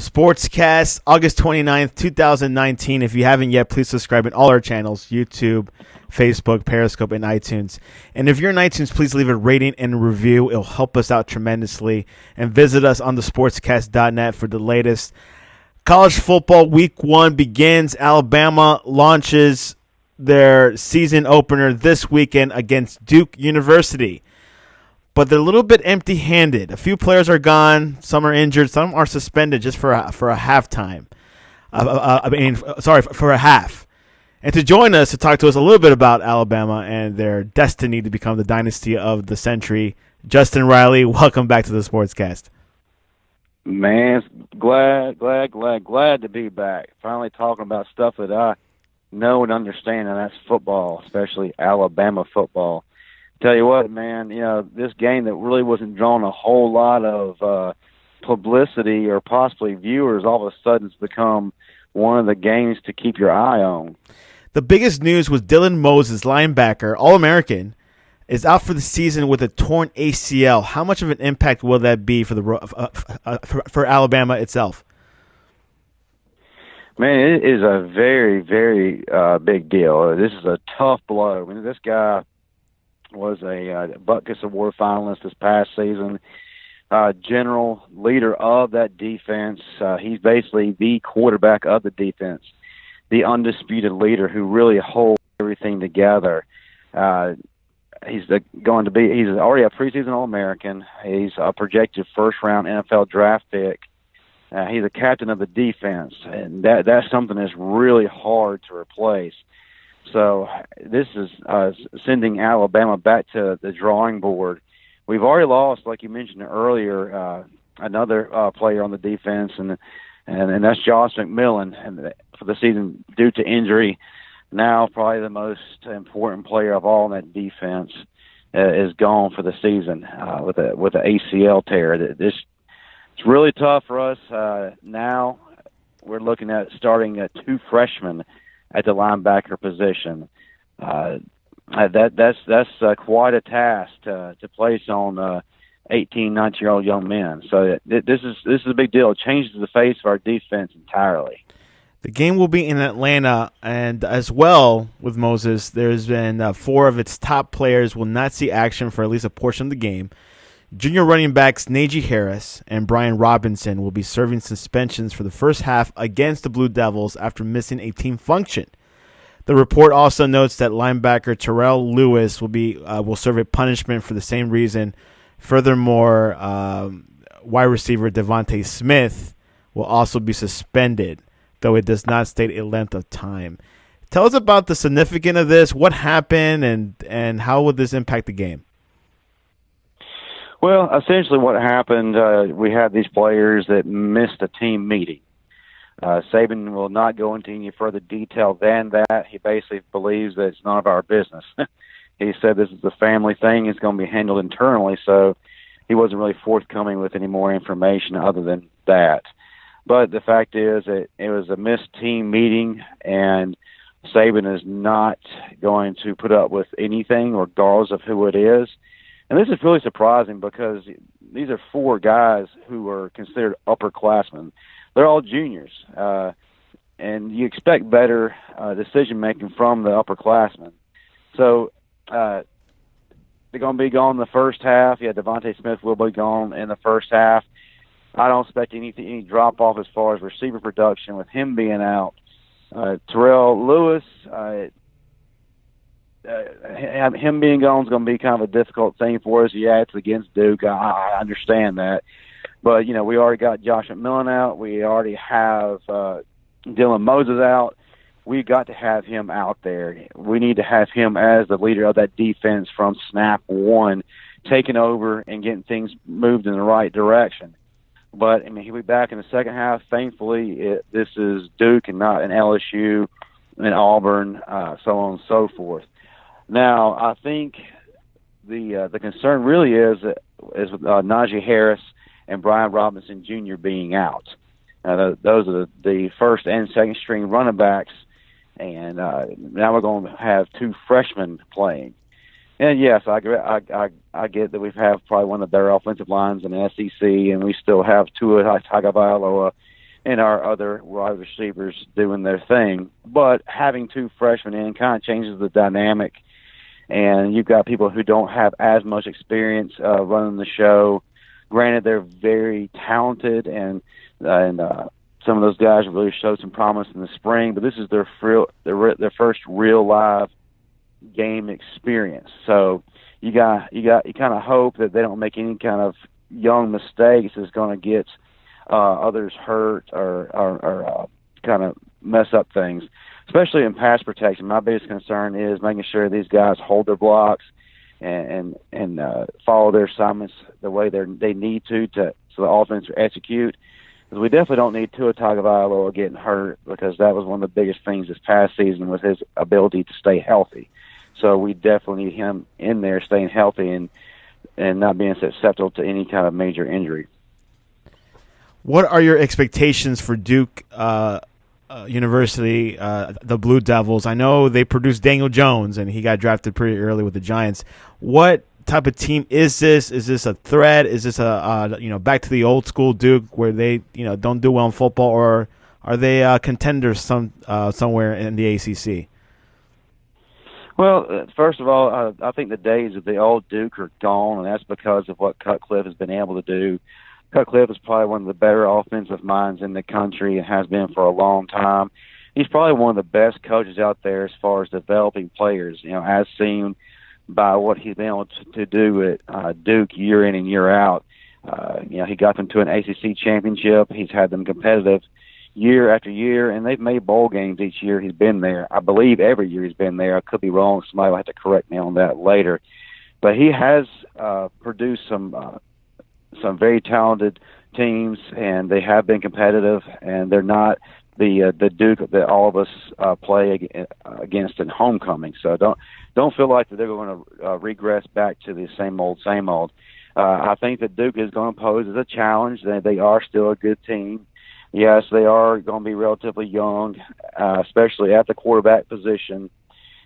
Sportscast, August 29th, 2019. If you haven't yet, please subscribe in all our channels, YouTube, Facebook, Periscope, and iTunes. And if you're in iTunes, please leave a rating and a review. It'll help us out tremendously. And visit us on thesportscast.net for the latest. College football week 1 begins. Alabama launches their season opener this weekend against Duke University. But they're a little bit empty-handed. A few players are gone. Some are injured. Some are suspended just for a halftime. For a half. And to join us, to talk to us a little bit about Alabama and their destiny to become the dynasty of the century, Justin Riley, welcome back to the Sportscast. Man, glad to be back. Finally talking about stuff that I know and understand, and that's football, especially Alabama football. Tell you what, man, this game that really wasn't drawing a whole lot of publicity or possibly viewers, all of a sudden it's become one of the games to keep your eye on. The biggest news was Dylan Moses, linebacker, All-American, is out for the season with a torn ACL. How much of an impact will that be for Alabama itself? Man, it is a very, very big deal. This is a tough blow. I mean, this guy was a Butkus Award finalist this past season, general leader of that defense. He's basically the quarterback of the defense, the undisputed leader who really holds everything together. He's already a preseason All-American. He's a projected first-round NFL draft pick. He's a captain of the defense, and that's something that's really hard to replace. So this is sending Alabama back to the drawing board. We've already lost, like you mentioned earlier, another player on the defense, and that's Josh McMillan, and for the season due to injury. Now probably the most important player of all in that defense is gone for the season with the ACL tear. It's really tough for us. Now we're looking at starting 2 freshmen at the linebacker position. That's quite a task to place on 18, 19-year-old young men. So this is a big deal. It changes the face of our defense entirely. The game will be in Atlanta, and as well with Moses, there's been 4 of its top players will not see action for at least a portion of the game. Junior running backs Najee Harris and Brian Robinson will be serving suspensions for the first half against the Blue Devils after missing a team function. The report also notes that linebacker Terrell Lewis will serve a punishment for the same reason. Furthermore, wide receiver Devontae Smith will also be suspended, though it does not state a length of time. Tell us about the significance of this, what happened, and how would this impact the game? Well, essentially what happened, we had these players that missed a team meeting. Saban will not go into any further detail than that. He basically believes that it's none of our business. He said this is a family thing. It's going to be handled internally, so he wasn't really forthcoming with any more information other than that. But the fact is that it was a missed team meeting, and Saban is not going to put up with anything regardless of who it is. And this is really surprising because these are 4 guys who are considered upperclassmen. They're all juniors, and you expect better decision-making from the upperclassmen. So they're going to be gone in the first half. Yeah, Devontae Smith will be gone in the first half. I don't expect any drop-off as far as receiver production with him being out. Terrell Lewis, him being gone is going to be kind of a difficult thing for us. Yeah, it's against Duke. I understand that. But, we already got Josh McMillan out. We already have Dylan Moses out. We got to have him out there. We need to have him as the leader of that defense from snap 1, taking over and getting things moved in the right direction. But, he'll be back in the second half. Thankfully, this is Duke and not an LSU and Auburn, so on and so forth. Now, I think the concern really is with Najee Harris and Brian Robinson Jr. being out. Those are the first and second string running backs, and now we're going to have 2 freshmen playing. And yes, I get that we have probably one of the better offensive lines in the SEC, and we still have Tua Tagovailoa and our other wide receivers doing their thing. But having two freshmen in kind of changes the dynamic, and you've got people who don't have as much experience running the show. Granted, they're very talented, and some of those guys really showed some promise in the spring. But this is their first real live game experience. So you kind of hope that they don't make any kind of young mistakes that's going to get others hurt or kind of mess up things, especially in pass protection. My biggest concern is making sure these guys hold their blocks and follow their assignments the way they need to so the offense will execute. Because we definitely don't need Tua Tagovailoa getting hurt, because that was one of the biggest things this past season was his ability to stay healthy. So we definitely need him in there staying healthy and not being susceptible to any kind of major injury. What are your expectations for Duke University, the Blue Devils? I know they produced Daniel Jones, and he got drafted pretty early with the Giants. What type of team is this? Is this a threat? Is this a back to the old school Duke where they don't do well in football, or are they contenders somewhere in the ACC? Well, first of all, I think the days of the old Duke are gone, and that's because of what Cutcliffe has been able to do. Cutcliffe is probably one of the better offensive minds in the country and has been for a long time. He's probably one of the best coaches out there as far as developing players, as seen by what he's been able to do at Duke year in and year out. He got them to an ACC championship. He's had them competitive year after year, and they've made bowl games each year he's been there. I believe every year he's been there. I could be wrong. Somebody will have to correct me on that later. But he has produced some very talented teams, and they have been competitive, and they're not the Duke that all of us play against in homecoming. So don't feel like that they're going to regress back to the same old. I think that Duke is going to pose as a challenge. They are still a good team. Yes, they are going to be relatively young, especially at the quarterback position.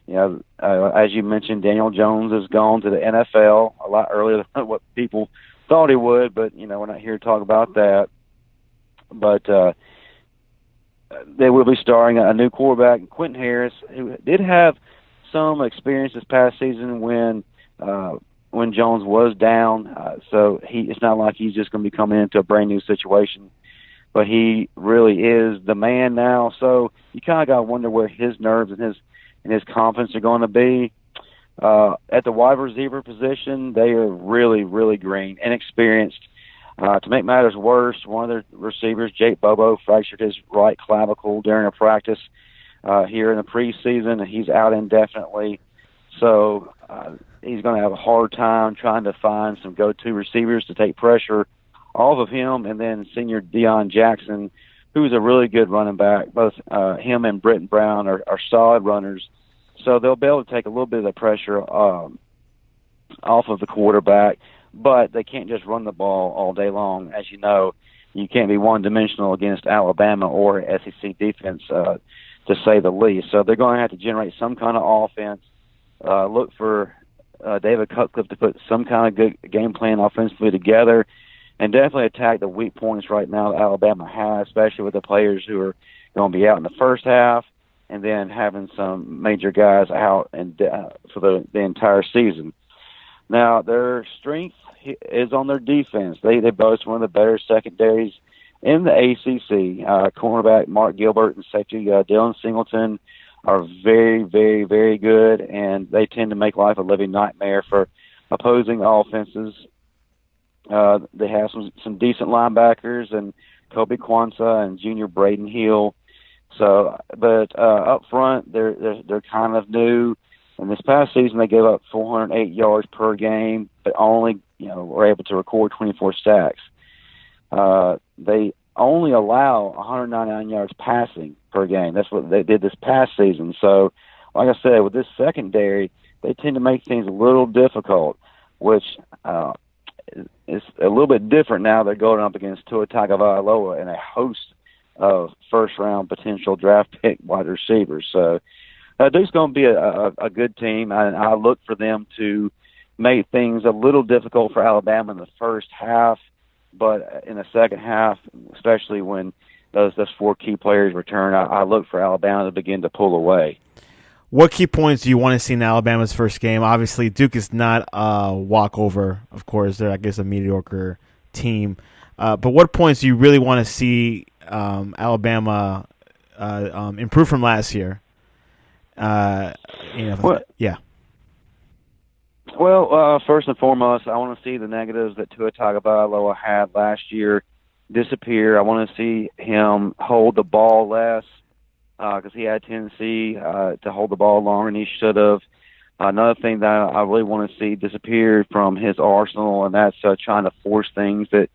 As you mentioned, Daniel Jones has gone to the NFL a lot earlier than what people thought he would, but we're not here to talk about that. But they will be starting a new quarterback, Quentin Harris, who did have some experience this past season when Jones was down. So it's not like he's just going to be coming into a brand new situation, but he really is the man now. So you kind of got to wonder where his nerves and his confidence are going to be. At the wide receiver position, they are really, really green, inexperienced. To make matters worse, one of their receivers, Jake Bobo, fractured his right clavicle during a practice here in the preseason, and he's out indefinitely. So he's going to have a hard time trying to find some go-to receivers to take pressure off of him. And then senior Deion Jackson, who's a really good running back. Both him and Britton Brown are solid runners. So they'll be able to take a little bit of the pressure off of the quarterback, but they can't just run the ball all day long. As you know, you can't be one-dimensional against Alabama or SEC defense, to say the least. So they're going to have to generate some kind of offense, look for David Cutcliffe to put some kind of good game plan offensively together, and definitely attack the weak points right now that Alabama has, especially with the players who are going to be out in the first half, and then having some major guys out for the entire season. Now, their strength is on their defense. They boast one of the better secondaries in the ACC. Cornerback Mark Gilbert and safety Dylan Singleton are very, very, very good, and they tend to make life a living nightmare for opposing offenses. They have some decent linebackers, and Kobe Kwanzaa and junior Braden Hill. So, but up front, they're kind of new. And this past season, they gave up 408 yards per game, but only were able to record 24 sacks. They only allow 199 yards passing per game. That's what they did this past season. So, like I said, with this secondary, they tend to make things a little difficult, which is a little bit different now. They're going up against Tua Tagovailoa and a host of first-round potential draft pick wide receivers. So Duke's going to be a good team. I look for them to make things a little difficult for Alabama in the first half, but in the second half, especially when those four key players return, I look for Alabama to begin to pull away. What key points do you want to see in Alabama's first game? Obviously, Duke is not a walkover. Of course, they're, I guess, a mediocre team. But what points do you really want to see Alabama improve from last year? Yeah. Well, first and foremost, I want to see the negatives that Tua Tagovailoa had last year disappear. I want to see him hold the ball less because he had a tendency to hold the ball longer than he should have. Another thing that I really want to see disappear from his arsenal, and that's trying to force things that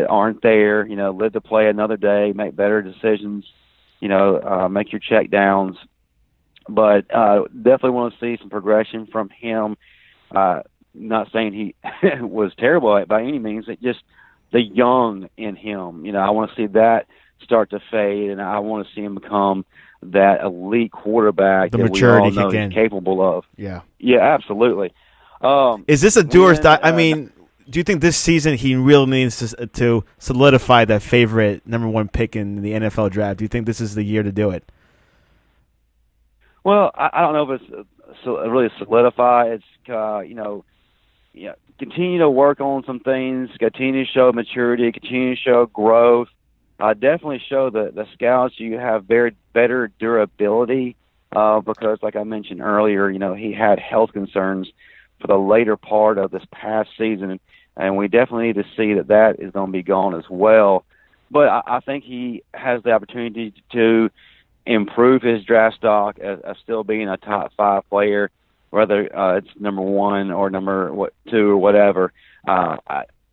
aren't there. Live to play another day, make better decisions. Make your check downs. But definitely want to see some progression from him. Not saying he was terrible by any means. It just the young in him. I want to see that start to fade, and I want to see him become that elite quarterback the that maturity we all know he's capable of. Yeah, absolutely. Is this a do or die? I mean, do you think this season he really needs to solidify that favorite number one pick in the NFL draft? Do you think this is the year to do it? Well, I don't know if it's really solidify. It's continue to work on some things, continue to show maturity, continue to show growth. Definitely show the scouts you have very better durability because, like I mentioned earlier, he had health concerns for the later part of this past season, and we definitely need to see that is going to be gone as well. But I think he has the opportunity to improve his draft stock as still being a top 5 player, whether it's number 1 or number 2 or whatever.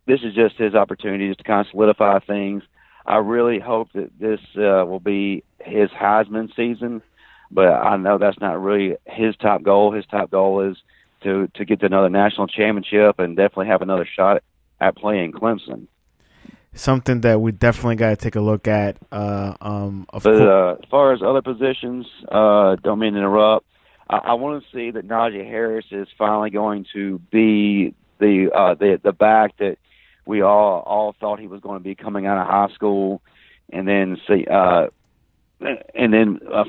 This is just his opportunity to kind of solidify things. I really hope that this will be his Heisman season, but I know that's not really his top goal. His top goal is to get to another national championship and definitely have another shot at playing Clemson. Something that we definitely got to take a look at. As far as other positions, don't mean to interrupt. I want to see that Najee Harris is finally going to be the back that we all thought he was going to be coming out of high school, and then from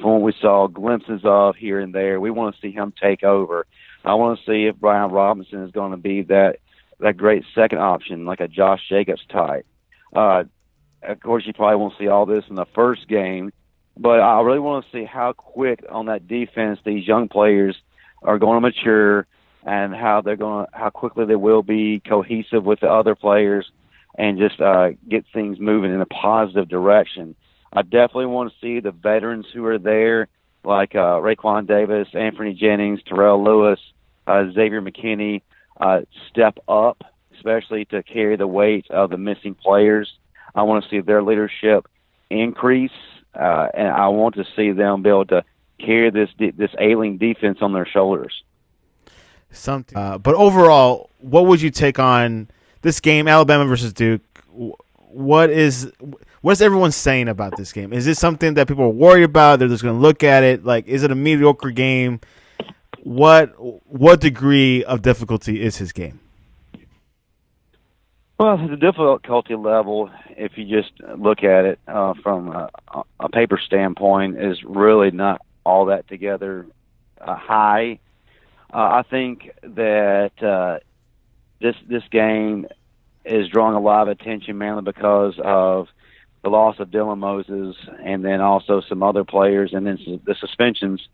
what we saw glimpses of here and there, we want to see him take over. I want to see if Brian Robinson is going to be that great second option, like a Josh Jacobs type. Of course, you probably won't see all this in the first game, but I really want to see how quick on that defense these young players are going to mature and how quickly they will be cohesive with the other players and just get things moving in a positive direction. I definitely want to see the veterans who are there, like Raekwon Davis, Anthony Jennings, Terrell Lewis, Xavier McKinney, step up, especially to carry the weight of the missing players. I want to see their leadership increase, and I want to see them be able to carry this ailing defense on their shoulders. But overall, what would you take on this game, Alabama versus Duke? What is everyone saying about this game? Is this something that people are worried about? They're just going to look at it like, is it a mediocre game? What degree of difficulty is his game? Well, the difficulty level, if you just look at it from a paper standpoint, is really not all that together high. I think that this game is drawing a lot of attention mainly because of the loss of Dylan Moses and then also some other players, and then the suspensions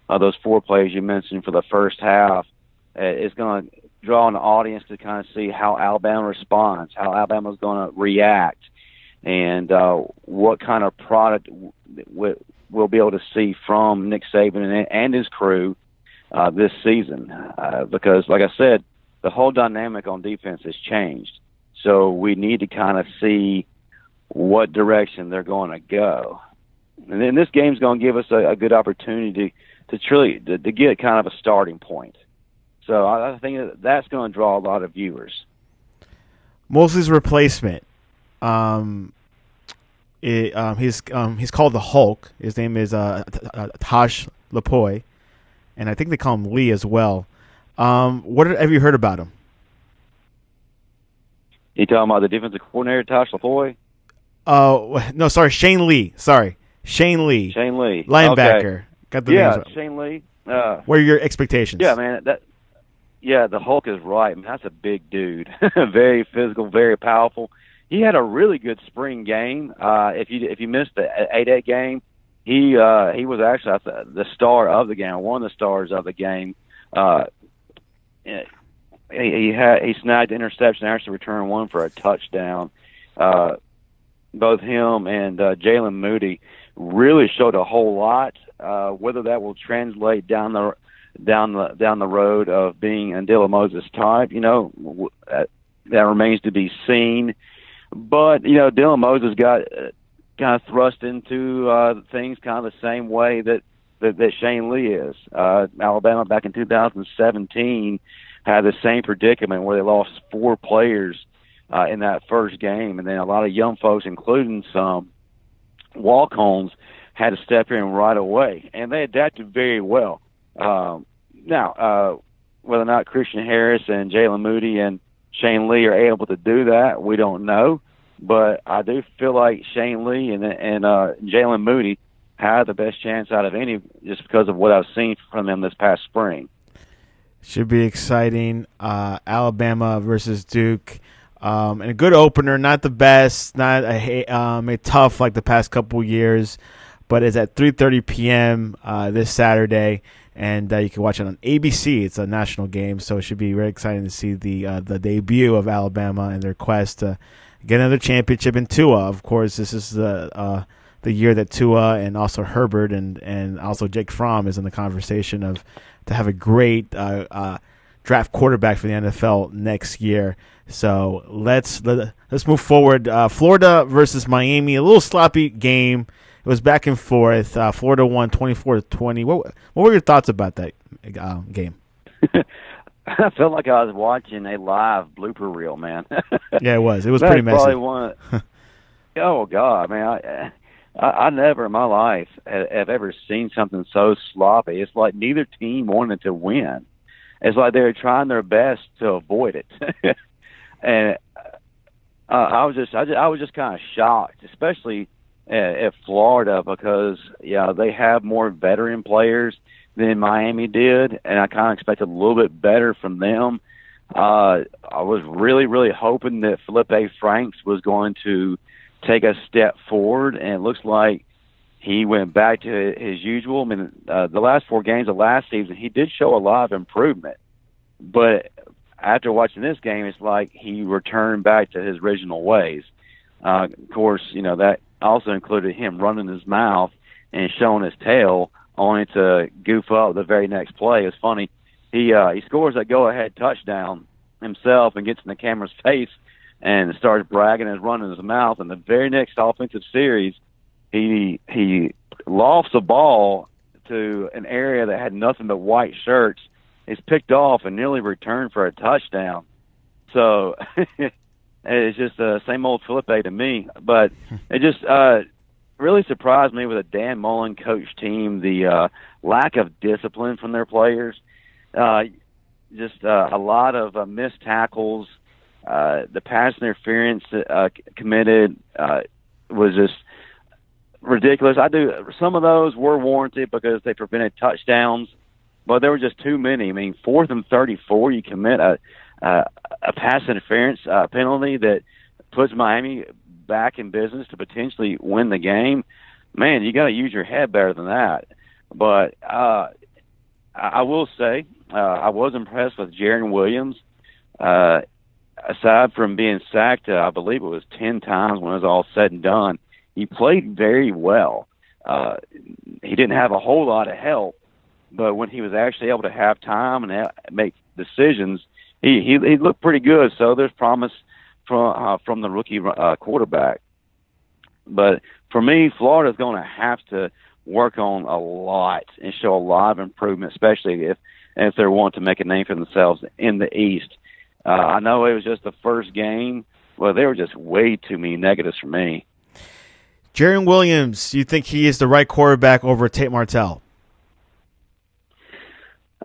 of those 4 players you mentioned for the first half. Is going to draw an audience to kind of see how Alabama responds, how Alabama's going to react, and what kind of product we'll be able to see from Nick Saban and his crew this season. Because, like I said, the whole dynamic on defense has changed. So we need to kind of see what direction they're going to go. And then this game's going to give us a good opportunity to get kind of a starting point. So I think that's going to draw a lot of viewers. Mosley's replacement, he's called the Hulk. His name is Tosh Lupoi, and I think they call him Lee as well. Have you heard about him? You talking about the defensive coordinator, Tosh Lupoi? No, sorry, Shane Lee. Sorry, Shane Lee, Shane Lee. Okay. linebacker. Got the names. Yeah, Shane Lee. What are your Yeah, expectations? man. Yeah, the Hulk is right. Man, that's a big dude. Very physical, very powerful. He had a really good spring game. If you missed the 8-8 game, he was actually the star of the game, one of the stars of the game. Uh, he snagged the interception, actually returned one for a touchdown. Uh, Both him and Jalen Moody really showed a whole lot. Whether that will translate down the road of being a Dylan Moses type, that remains to be seen. But Dylan Moses got kind of thrust into things kind of the same way that Shane Lee is. Alabama back in 2017 had the same predicament where they lost 4 players in that first game, and then a lot of young folks, including some walk-ons, had to step in right away, and they adapted very well. Now, whether or not Christian Harris and Jalen Moody and Shane Lee are able to do that, we don't know. But I do feel like Shane Lee and Jalen Moody have the best chance out of any, just because of what I've seen from them this past spring. Should be exciting. Alabama versus Duke. And a good opener, not the best, not a tough like the past couple years, but it's at 3:30 p.m. This Saturday, and you can watch it on ABC. It's a national game, so it should be very exciting to see the debut of Alabama and their quest to get another championship in Tua. Of course, this is the year that Tua and also Herbert and also Jake Fromm is in the conversation of to have a great draft quarterback for the NFL next year. So let's move forward. Florida versus Miami, a little sloppy game. It was back and forth. Florida won 24-20. What were your thoughts about that game? I felt like I was watching a live blooper reel, man. Yeah, it was. It was pretty messy. Probably one. Oh God, man! I never in my life have ever seen something so sloppy. It's like neither team wanted to win. It's like they were trying their best to avoid it. And I was just kind of shocked, especially at Florida, because they have more veteran players than Miami did, and I kind of expected a little bit better from them. I was really, really hoping that Felipe Franks was going to take a step forward, and it looks like he went back to his usual. I mean, the last 4 games of last season, he did show a lot of improvement, but after watching this game, it's like he returned back to his original ways. Of course, that also included him running his mouth and showing his tail, only to goof up the very next play. It's funny. He scores a go-ahead touchdown himself and gets in the camera's face and starts bragging and running his mouth. And the very next offensive series, he lofts a ball to an area that had nothing but white shirts. It's picked off and nearly returned for a touchdown. So it's just the same old Felipe to me. But it just really surprised me with a Dan Mullen coach team, the lack of discipline from their players. Just a lot of missed tackles. The pass interference committed was just ridiculous. Some of those were warranted because they prevented touchdowns, but there were just too many. I mean, 4th and 34, you commit a pass interference penalty that puts Miami back in business to potentially win the game. Man, you got to use your head better than that. But I will say I was impressed with Jarren Williams. Aside from being sacked, I believe it was 10 times when it was all said and done, he played very well. He didn't have a whole lot of help, but when he was actually able to have time and make decisions, he looked pretty good. So there's promise from the rookie quarterback. But for me, Florida's going to have to work on a lot and show a lot of improvement, especially if they want to make a name for themselves in the East. I know it was just the first game. Well, there were just way too many negatives for me. Jarren Williams, you think he is the right quarterback over Tate Martell?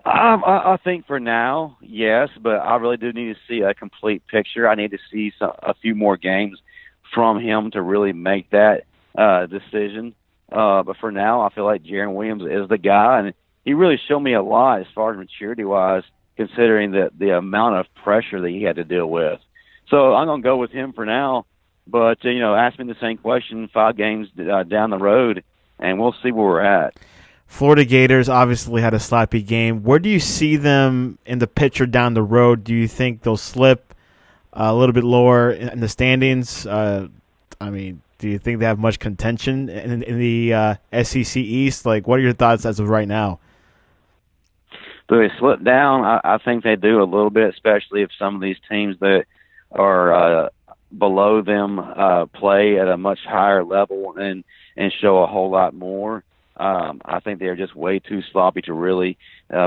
I think for now, yes, but I really do need to see a complete picture. I need to see a few more games from him to really make that decision. But for now, I feel like Jaron Williams is the guy, and he really showed me a lot as far as maturity-wise, considering the amount of pressure that he had to deal with. So I'm going to go with him for now. But, ask me the same question 5 games down the road, and we'll see where we're at. Florida Gators obviously had a sloppy game. Where do you see them in the picture down the road? Do you think they'll slip a little bit lower in the standings? Do you think they have much contention in the SEC East? Like, what are your thoughts as of right now? Do they slip down? I think they do a little bit, especially if some of these teams that are below them play at a much higher level and show a whole lot more. I think they're just way too sloppy to really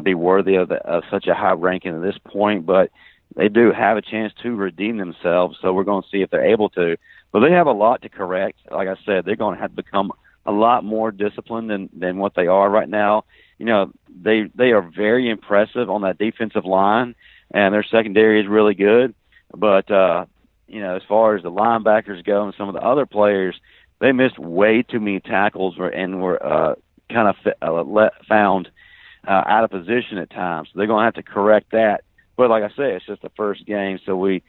be worthy of such a high ranking at this point, but they do have a chance to redeem themselves, so we're going to see if they're able to. But they have a lot to correct. Like I said, they're going to have to become a lot more disciplined than what they are right now. They are very impressive on that defensive line, and their secondary is really good. But, as far as the linebackers go and some of the other players, they missed way too many tackles and were kind of found out of position at times. So they're going to have to correct that. But like I said, it's just the first game, so we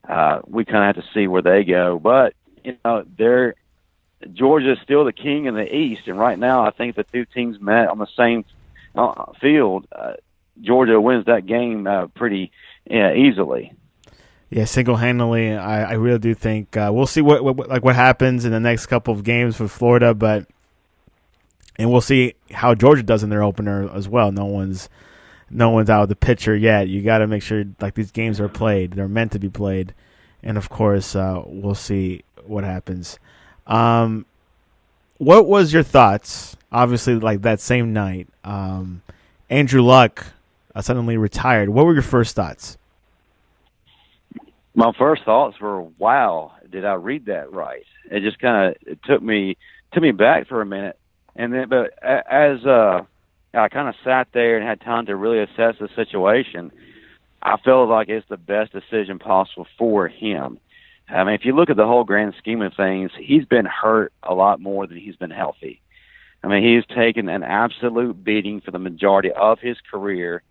kind of have to see where they go. But Georgia is still the king in the East, and right now I think the two teams met on the same field. Georgia wins that game pretty easily. Yeah, single-handedly, I really do think we'll see what happens in the next couple of games for Florida, and we'll see how Georgia does in their opener as well. No one's out of the picture yet. You got to make sure these games are played; they're meant to be played, and of course, we'll see what happens. What was your thoughts? Obviously, that same night, Andrew Luck suddenly retired. What were your first thoughts? My first thoughts were, wow, did I read that right? It just kind of took me back for a minute. And then, but as I kind of sat there and had time to really assess the situation, I felt like it's the best decision possible for him. I mean, if you look at the whole grand scheme of things, he's been hurt a lot more than he's been healthy. I mean, he's taken an absolute beating for the majority of his career,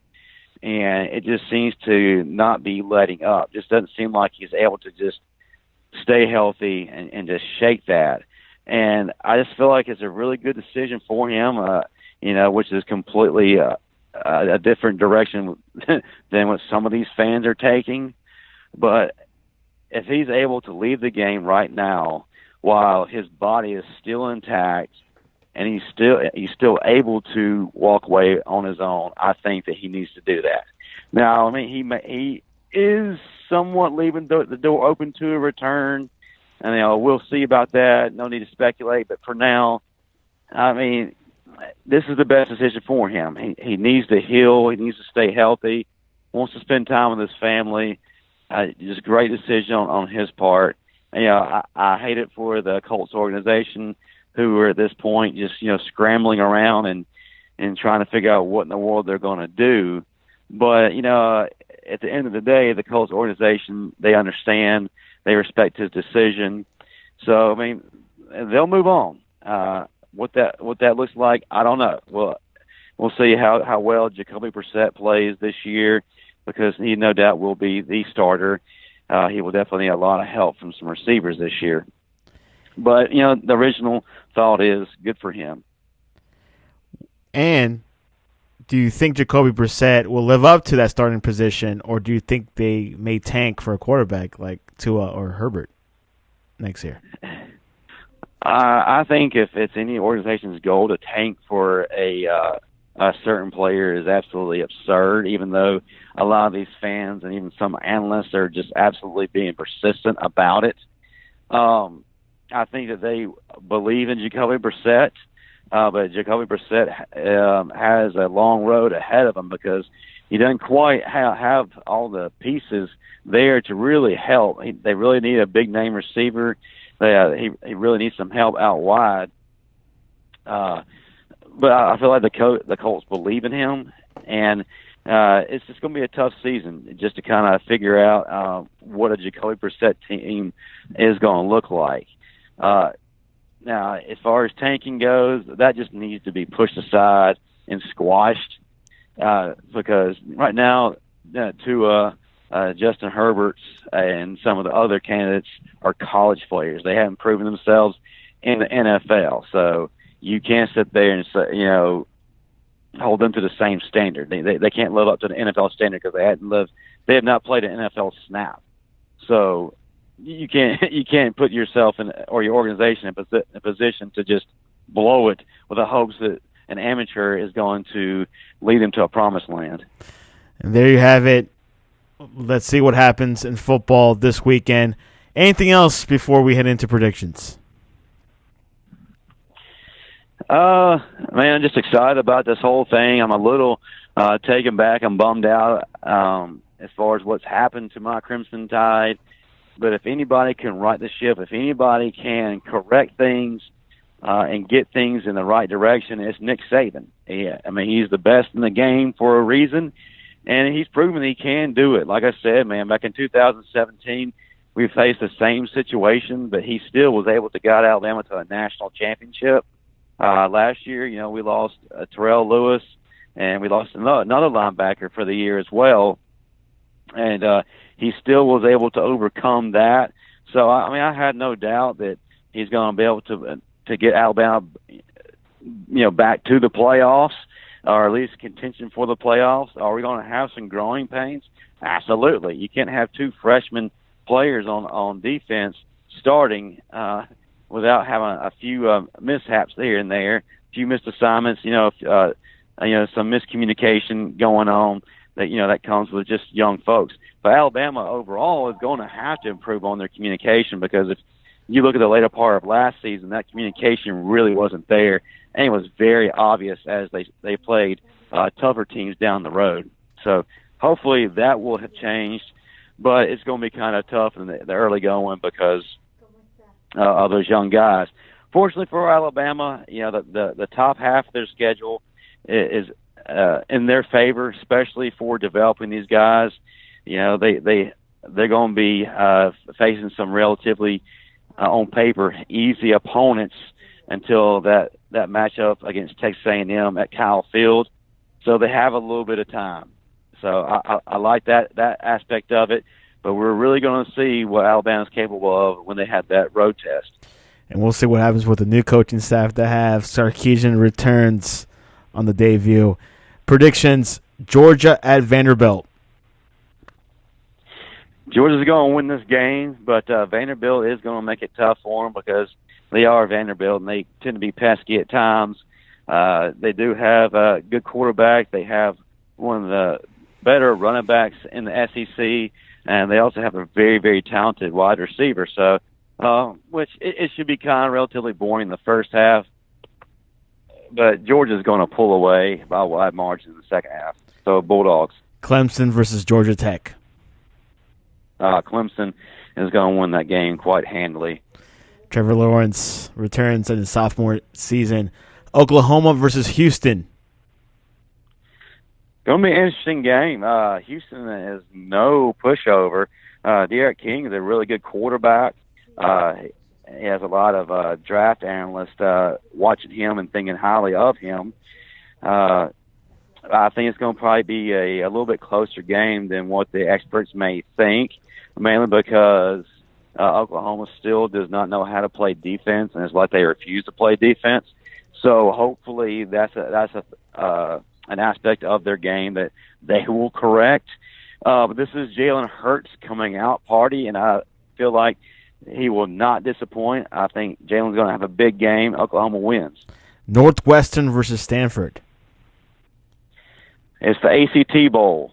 and it just seems to not be letting up. Just doesn't seem like he's able to just stay healthy and just shake that. And I just feel like it's a really good decision for him, which is completely a different direction than what some of these fans are taking. But if he's able to leave the game right now while his body is still intact and he's still able to walk away on his own, I think that he needs to do that. Now, I mean, he is somewhat leaving the door open to a return, and we'll see about that. No need to speculate, but for now, I mean, this is the best decision for him. He needs to heal. He needs to stay healthy. Wants to spend time with his family. Just a great decision on his part. And, I hate it for the Colts organization, who are at this point just scrambling around and trying to figure out what in the world they're going to do. But at the end of the day, the Colts organization, they understand, they respect his decision. So I mean, they'll move on. What that looks like, I don't know. We'll see how well Jacoby Brissett plays this year, because he no doubt will be the starter. He will definitely need a lot of help from some receivers this year. But, the original thought is good for him. And do you think Jacoby Brissett will live up to that starting position, or do you think they may tank for a quarterback like Tua or Herbert next year? I think if it's any organization's goal to tank for a certain player is absolutely absurd, even though a lot of these fans and even some analysts are just absolutely being persistent about it. I think that they believe in Jacoby Brissett, but Jacoby Brissett has a long road ahead of him, because he doesn't quite have all the pieces there to really help. They really need a big-name receiver. He really needs some help out wide. But I feel like the Colts believe in him, and it's just going to be a tough season just to kind of figure out what a Jacoby Brissett team is going to look like. Now, as far as tanking goes, that just needs to be pushed aside and squashed because right now, Justin Herbert's and some of the other candidates are college players. They haven't proven themselves in the NFL, so you can't sit there and say, hold them to the same standard. They can't live up to the NFL standard because they have not played an NFL snap. So you can't put yourself in or your organization in a position to just blow it with the hopes that an amateur is going to lead them to a promised land. And there you have it. Let's see what happens in football this weekend. Anything else before we head into predictions? Man, I'm just excited about this whole thing. I'm a little taken back. I'm bummed out as far as what's happened to my Crimson Tide. But if anybody can right the ship, if anybody can correct things and get things in the right direction, it's Nick Saban. He's the best in the game for a reason, and he's proven he can do it. Like I said, man, back in 2017, we faced the same situation, but he still was able to guide Alabama to a national championship. Last year, we lost Terrell Lewis, and we lost another linebacker for the year as well. And he still was able to overcome that. So, I had no doubt that he's going to be able to get Alabama, back to the playoffs, or at least contention for the playoffs. Are we going to have some growing pains? Absolutely. You can't have two freshman players on defense starting without having a few mishaps here and there, a few missed assignments, some miscommunication going on that comes with just young folks. But Alabama overall is going to have to improve on their communication because if you look at the later part of last season, that communication really wasn't there, and it was very obvious as they played tougher teams down the road. So hopefully that will have changed, but it's going to be kind of tough in the early going because of those young guys. Fortunately for Alabama, the top half of their schedule is in their favor, especially for developing these guys. They're going to be facing some relatively, on paper, easy opponents until that matchup against Texas A&M at Kyle Field. So they have a little bit of time. So I like that aspect of it. But we're really going to see what Alabama's capable of when they have that road test. And we'll see what happens with the new coaching staff they have. Sarkisian returns on the debut. Predictions, Georgia at Vanderbilt. Georgia's going to win this game, but Vanderbilt is going to make it tough for them because they are Vanderbilt, and they tend to be pesky at times. They do have a good quarterback. They have one of the better running backs in the SEC. And they also have a very, very talented wide receiver. So, which it should be kind of relatively boring in the first half. But Georgia's going to pull away by a wide margin in the second half. So, Bulldogs. Clemson versus Georgia Tech. Clemson is going to win that game quite handily. Trevor Lawrence returns in his sophomore season. Oklahoma versus Houston. Going to be an interesting game. Houston is no pushover. Derek King is a really good quarterback. He has a lot of draft analysts watching him and thinking highly of him. I think it's going to probably be a little bit closer game than what the experts may think, mainly because Oklahoma still does not know how to play defense, and it's like they refuse to play defense. So hopefully that's an aspect of their game that they will correct. But this is Jalen Hurts coming out party, and I feel like he will not disappoint. I think Jalen's going to have a big game. Oklahoma wins. Northwestern versus Stanford. It's the ACT Bowl.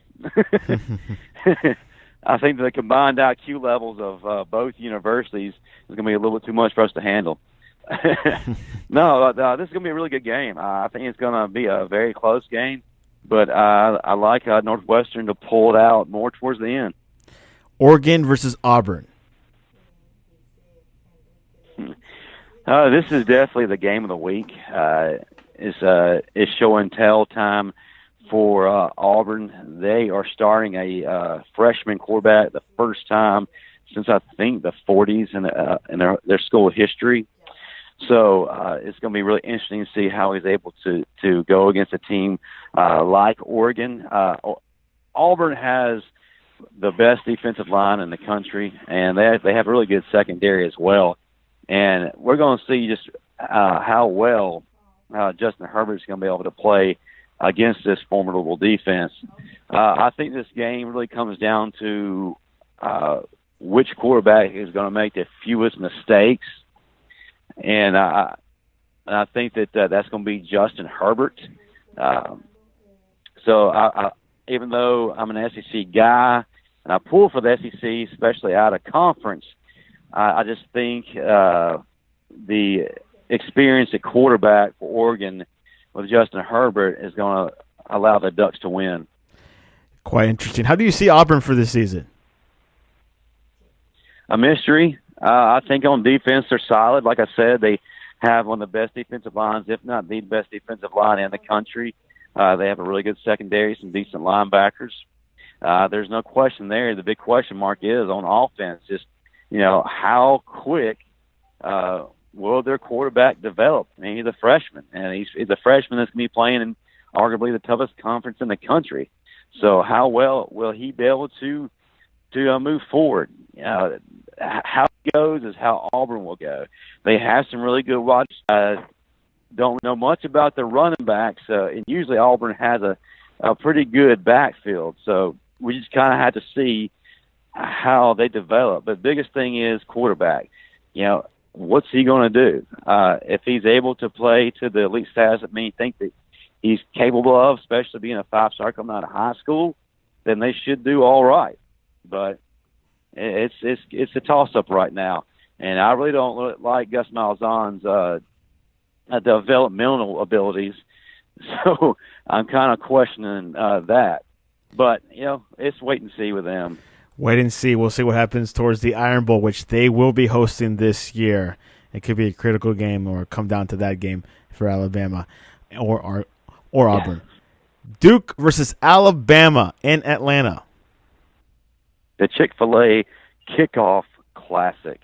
I think the combined IQ levels of both universities is going to be a little bit too much for us to handle. No, this is going to be a really good game. I think it's going to be a very close game, but I like Northwestern to pull it out more towards the end. Oregon versus Auburn. This is definitely the game of the week. It's show and tell time for Auburn. They are starting a freshman quarterback the first time since I think the 40s in their school history. So it's going to be really interesting to see how he's able to go against a team like Oregon. Auburn has the best defensive line in the country, and they have a really good secondary as well. And we're going to see just how well Justin Herbert's going to be able to play against this formidable defense. I think this game really comes down to which quarterback is going to make the fewest mistakes. And I think that that's going to be Justin Herbert. So even though I'm an SEC guy and I pull for the SEC, especially out of conference, I just think the experience at quarterback for Oregon with Justin Herbert is going to allow the Ducks to win. Quite interesting. How do you see Auburn for this season? A mystery. I think on defense they're solid. Like I said, they have one of the best defensive lines, if not the best defensive line in the country. They have a really good secondary, some decent linebackers. There's no question there. The big question mark is on offense. Just, how quick will their quarterback develop? I mean, he's a freshman, and he's a freshman that's going to be playing in arguably the toughest conference in the country. So how well will he be able to move forward? How it goes is how Auburn will go. They have some really good watch. Don't know much about the running backs, and usually Auburn has a pretty good backfield. So we just kind of have to see how they develop. But the biggest thing is quarterback. What's he going to do? If he's able to play to the elite status that many think that he's capable of, especially being a five-star coming out of high school, then they should do all right. But it's a toss-up right now. And I really don't like Gus Malzahn's developmental abilities. So I'm kind of questioning that. But, it's wait and see with them. Wait and see. We'll see what happens towards the Iron Bowl, which they will be hosting this year. It could be a critical game or come down to that game for Alabama or Auburn. Duke versus Alabama in Atlanta. The Chick-fil-A kickoff classic.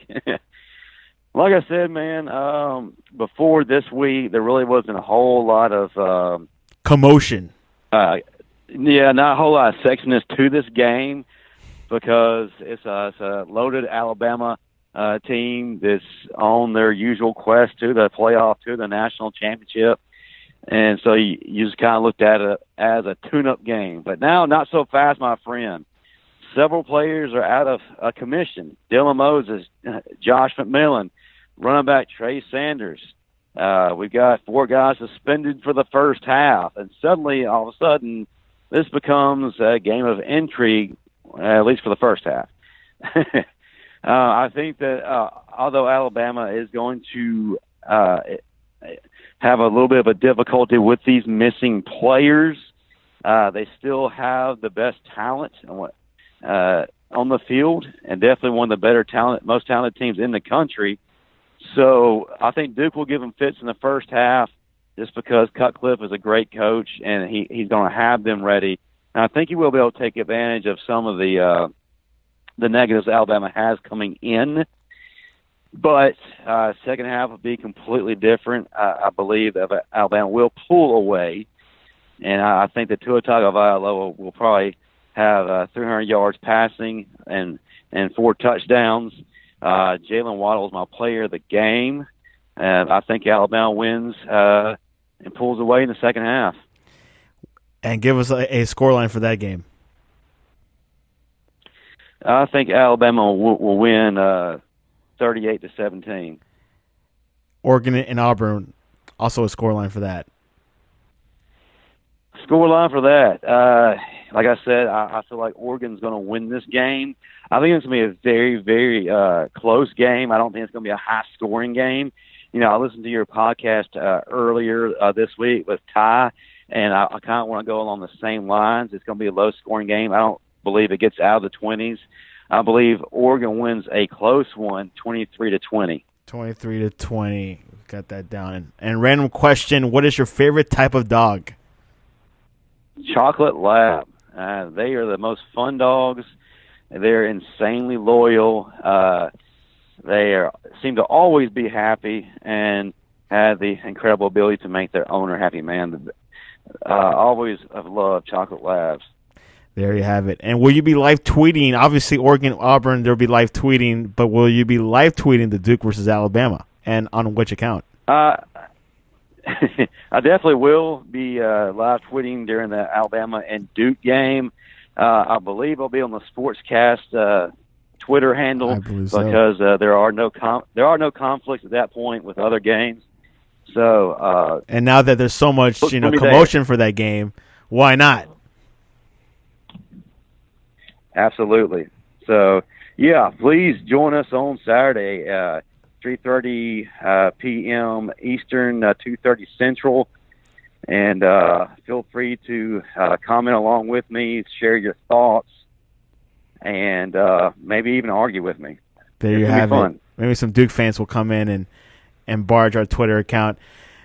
Like I said, man, before this week, there really wasn't a whole lot of commotion. Not a whole lot of sexiness to this game because it's a loaded Alabama team that's on their usual quest to the playoff, to the national championship. And so you just kind of looked at it as a tune-up game. But now, not so fast, my friend. Several players are out of commission. Dylan Moses, Josh McMillan, running back Trey Sanders. We've got 4 guys suspended for the first half. And suddenly, all of a sudden, this becomes a game of intrigue, at least for the first half. I think that although Alabama is going to have a little bit of a difficulty with these missing players, they still have the best talent on the field, and definitely one of the better most talented teams in the country. So I think Duke will give them fits in the first half just because Cutcliffe is a great coach, and he's going to have them ready. And I think he will be able to take advantage of some of the negatives Alabama has coming in. But second half will be completely different. I believe that Alabama will pull away, and I think that Tua Tagovailoa will probably have 300 yards passing and 4 touchdowns. Jalen Waddle is my player of the game. I think Alabama wins and pulls away in the second half. And give us a scoreline for that game. I think Alabama will win 38-17. Oregon and Auburn, also a scoreline for that. Scoreline for that. Like I said, I feel like Oregon's going to win this game. I think it's going to be a very, very close game. I don't think it's going to be a high-scoring game. I listened to your podcast earlier this week with Ty, and I kind of want to go along the same lines. It's going to be a low-scoring game. I don't believe it gets out of the 20s. I believe Oregon wins a close one, 23-20. 23-20. Got that down. And random question, what is your favorite type of dog? Chocolate Lab. They are the most fun dogs. They're insanely loyal. Seem to always be happy and have the incredible ability to make their owner happy. Man, always have loved Chocolate Labs. There you have it. And will you be live tweeting? Obviously, Oregon, Auburn, there'll be live tweeting, but will you be live tweeting the Duke versus Alabama? And on which account? I definitely will be live tweeting during the Alabama and Duke game. I believe I'll be on the Sportscast Twitter handle because there are no conflicts at that point with other games. So and now that there's so much commotion for that game, why not? Absolutely. So yeah, please join us on Saturday, 3:30 p.m. Eastern, 2:30 Central, and feel free to comment along with me, share your thoughts, and maybe even argue with me. There you have it. Maybe some Duke fans will come in and barge our Twitter account.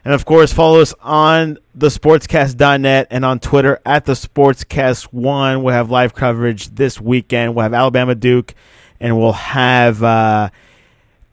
And, of course, follow us on thesportscast.net and on Twitter at thesportscast1. We'll have live coverage this weekend. We'll have Alabama-Duke, and we'll have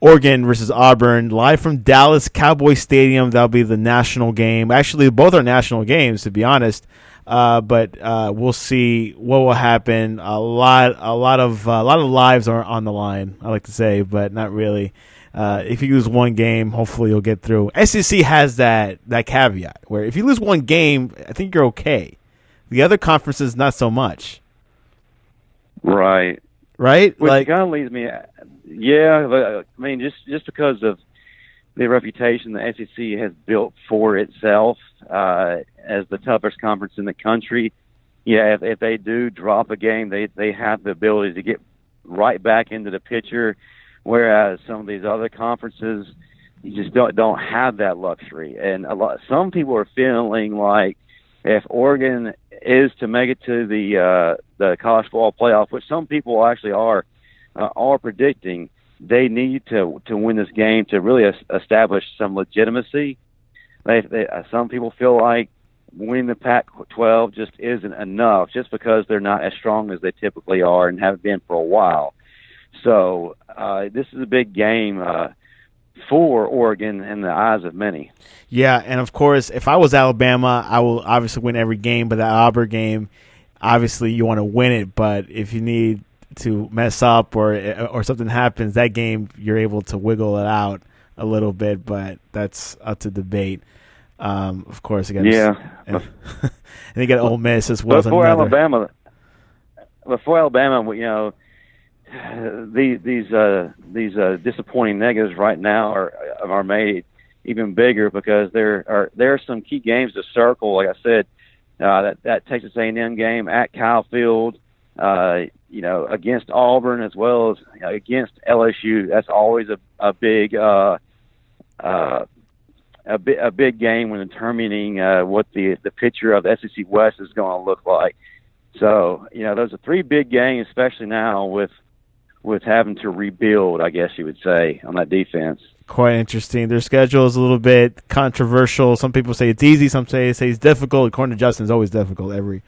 Oregon versus Auburn live from Dallas Cowboy Stadium. That'll be the national game. Actually, both are national games, to be honest. But we'll see what will happen. A lot of lives are on the line, I like to say, but not really. If you lose one game, hopefully you'll get through. SEC has that caveat where if you lose one game, I think you're okay. The other conferences, not so much. Right. Right? Which kind of leads me, I mean, just because of the reputation the SEC has built for itself as the toughest conference in the country, if they do drop a game, they have the ability to get right back into the picture. Whereas some of these other conferences, you just don't have that luxury. And some people are feeling like if Oregon is to make it to the college football playoff, which some people actually are predicting, they need to win this game to really establish some legitimacy. Some people feel like winning the Pac-12 just isn't enough, just because they're not as strong as they typically are and have been for a while. So this is a big game for Oregon in the eyes of many. Yeah, and of course, if I was Alabama, I will obviously win every game. But that Auburn game, obviously, you want to win it. But if you need to mess up or something happens, that game you're able to wiggle it out a little bit. But that's up to debate. Of course, again, and you got Ole Miss as well. Before Alabama, these disappointing negatives right now are made even bigger because there are some key games to circle. Like I said, that Texas A&M game at Kyle Field, against Auburn as well as against LSU. That's always a big game when determining what the picture of the SEC West is going to look like. So those are three big games, especially now with having to rebuild, I guess you would say, on that defense. Quite interesting. Their schedule is a little bit controversial. Some people say it's easy. Some say it's difficult. According to Justin, it's always difficult, every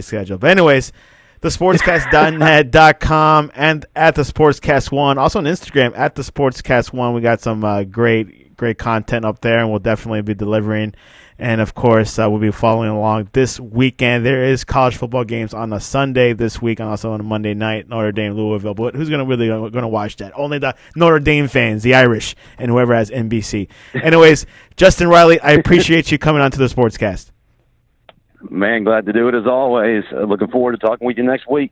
schedule. But anyways, thesportscast.net.com and at the Sportscast1. Also on Instagram, at the Sportscast1. We got some great content up there, and we'll definitely be delivering. And, of course, we'll be following along this weekend. There is college football games on a Sunday this week and also on a Monday night, Notre Dame, Louisville. But who's going to watch that? Only the Notre Dame fans, the Irish, and whoever has NBC. Anyways, Justin Riley, I appreciate you coming on to the Sportscast. Man, glad to do it as always. Looking forward to talking with you next week.